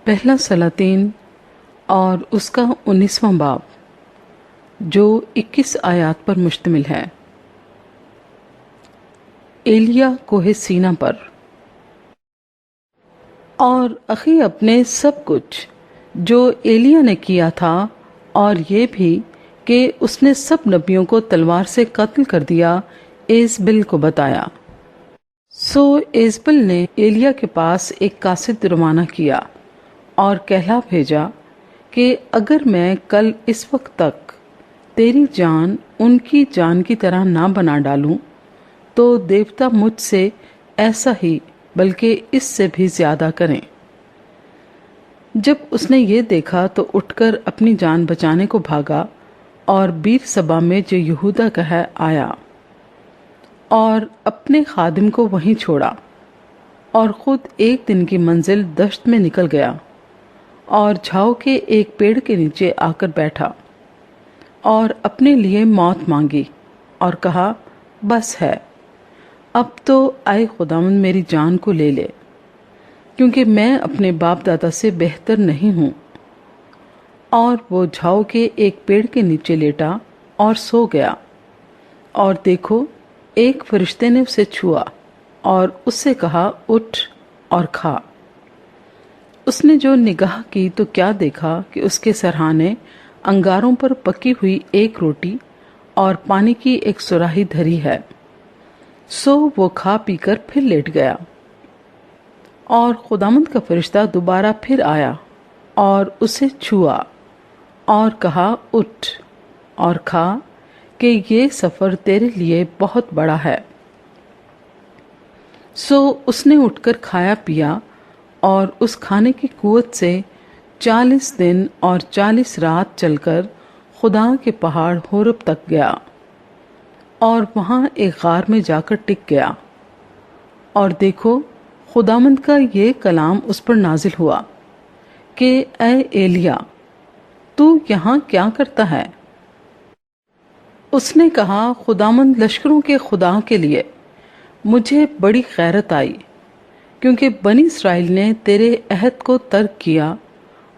پہلا سلاطین اور اس کا 19واں باب جو 21 آیات پر مشتمل ہے۔ ایلیا کوہ سینا پر۔ اور اخی اپنے سب کچھ جو ایلیا نے کیا تھا، اور یہ بھی کہ اس نے سب نبیوں کو تلوار سے قتل کر دیا، ایزبل کو بتایا۔ سو ایزبل نے ایلیا کے پاس ایک قاصد روانہ کیا اور کہلا بھیجا کہ اگر میں کل اس وقت تک تیری جان ان کی جان کی طرح نہ بنا ڈالوں تو دیوتا مجھ سے ایسا ہی بلکہ اس سے بھی زیادہ کریں۔ جب اس نے یہ دیکھا تو اٹھ کر اپنی جان بچانے کو بھاگا اور بیر سبا میں جو یہودا کا ہے آیا اور اپنے خادم کو وہیں چھوڑا اور خود ایک دن کی منزل دشت میں نکل گیا اور جھاؤ کے ایک پیڑ کے نیچے آ کر بیٹھا اور اپنے لیے موت مانگی اور کہا، بس ہے، اب تو اے خداوند میری جان کو لے لے، کیونکہ میں اپنے باپ دادا سے بہتر نہیں ہوں۔ اور وہ جھاؤ کے ایک پیڑ کے نیچے لیٹا اور سو گیا، اور دیکھو ایک فرشتے نے اسے چھوا اور اس سے کہا، اٹھ اور کھا۔ اس نے جو نگاہ کی تو کیا دیکھا کہ اس کے سرہانے انگاروں پر پکی ہوئی ایک روٹی اور پانی کی ایک سراہی دھری ہے۔ سو وہ کھا پی کر پھر لیٹ گیا۔ اور خداوند کا فرشتہ دوبارہ پھر آیا اور اسے چھوا اور کہا، اٹھ اور کھا، کہ یہ سفر تیرے لیے بہت بڑا ہے۔ سو اس نے اٹھ کر کھایا پیا اور اس کھانے کی قوت سے 40 دن اور 40 رات چل کر خدا کے پہاڑ ہورب تک گیا اور وہاں ایک غار میں جا کر ٹک گیا۔ اور دیکھو خداوند کا یہ کلام اس پر نازل ہوا کہ اے ایلیا، تو یہاں کیا کرتا ہے؟ اس نے کہا، خداوند لشکروں کے خدا کے لیے مجھے بڑی غیرت آئی، کیونکہ بنی اسرائیل نے تیرے عہد کو ترک کیا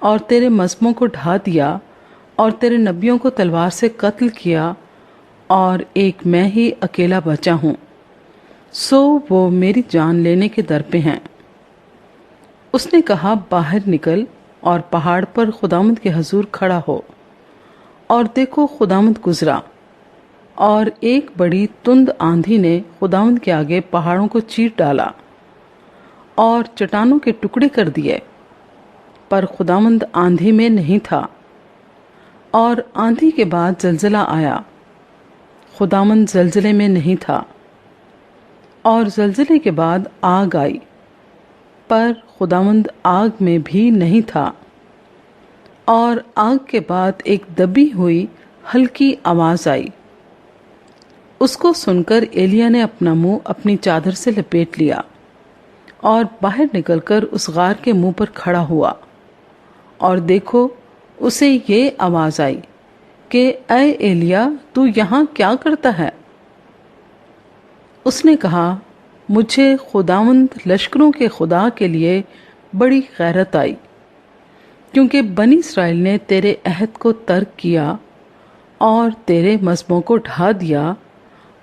اور تیرے مذہبوں کو ڈھا دیا اور تیرے نبیوں کو تلوار سے قتل کیا، اور ایک میں ہی اکیلا بچا ہوں، سو وہ میری جان لینے کے در پہ ہیں۔ اس نے کہا، باہر نکل اور پہاڑ پر خداوند کے حضور کھڑا ہو۔ اور دیکھو خداوند گزرا، اور ایک بڑی تند آندھی نے خداوند کے آگے پہاڑوں کو چیر ڈالا اور چٹانوں کے ٹکڑے کر دیے، پر خداوند آندھی میں نہیں تھا۔ اور آندھی کے بعد زلزلہ آیا، خداوند زلزلے میں نہیں تھا۔ اور زلزلے کے بعد آگ آئی، پر خداوند آگ میں بھی نہیں تھا۔ اور آگ کے بعد ایک دبی ہوئی ہلکی آواز آئی۔ اس کو سن کر ایلیا نے اپنا منہ اپنی چادر سے لپیٹ لیا اور باہر نکل کر اس غار کے منہ پر کھڑا ہوا۔ اور دیکھو اسے یہ آواز آئی کہ اے ایلیا، تو یہاں کیا کرتا ہے؟ اس نے کہا، مجھے خداوند لشکروں کے خدا کے لیے بڑی غیرت آئی، کیونکہ بنی اسرائیل نے تیرے عہد کو ترک کیا اور تیرے مذہبوں کو ڈھا دیا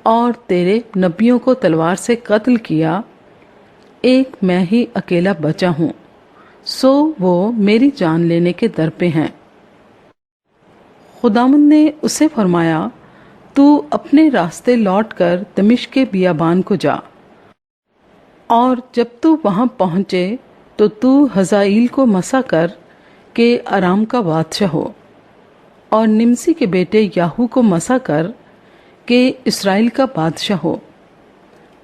اور تیرے نبیوں کو تلوار سے قتل کیا، ایک میں ہی اکیلا بچا ہوں، سو وہ میری جان لینے کے در پہ ہیں۔ خداوند نے اسے فرمایا، تو اپنے راستے لوٹ کر دمشق کے بیابان کو جا، اور جب تو وہاں پہنچے تو حزائیل کو مسا کر کہ ارام کا بادشاہ ہو، اور نمسی کے بیٹے یاہو کو مسا کر کہ اسرائیل کا بادشاہ ہو،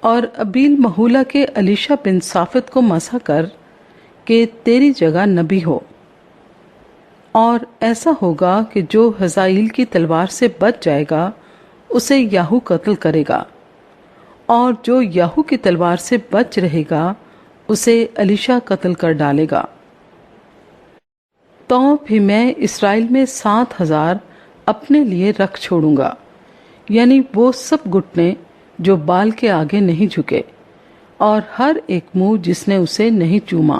اور ابیل مہولہ کے الیشا بن صافت کو مسا کر کہ تیری جگہ نبی ہو۔ اور ایسا ہوگا کہ جو حزائیل کی تلوار سے بچ جائے گا اسے یاہو قتل کرے گا، اور جو یاہو کی تلوار سے بچ رہے گا اسے الیشا قتل کر ڈالے گا۔ تو بھی میں اسرائیل میں 7,000 اپنے لیے رکھ چھوڑوں گا، یعنی وہ سب گھٹنے جو بال کے آگے نہیں جھکے، اور ہر ایک منہ جس نے اسے نہیں چوما۔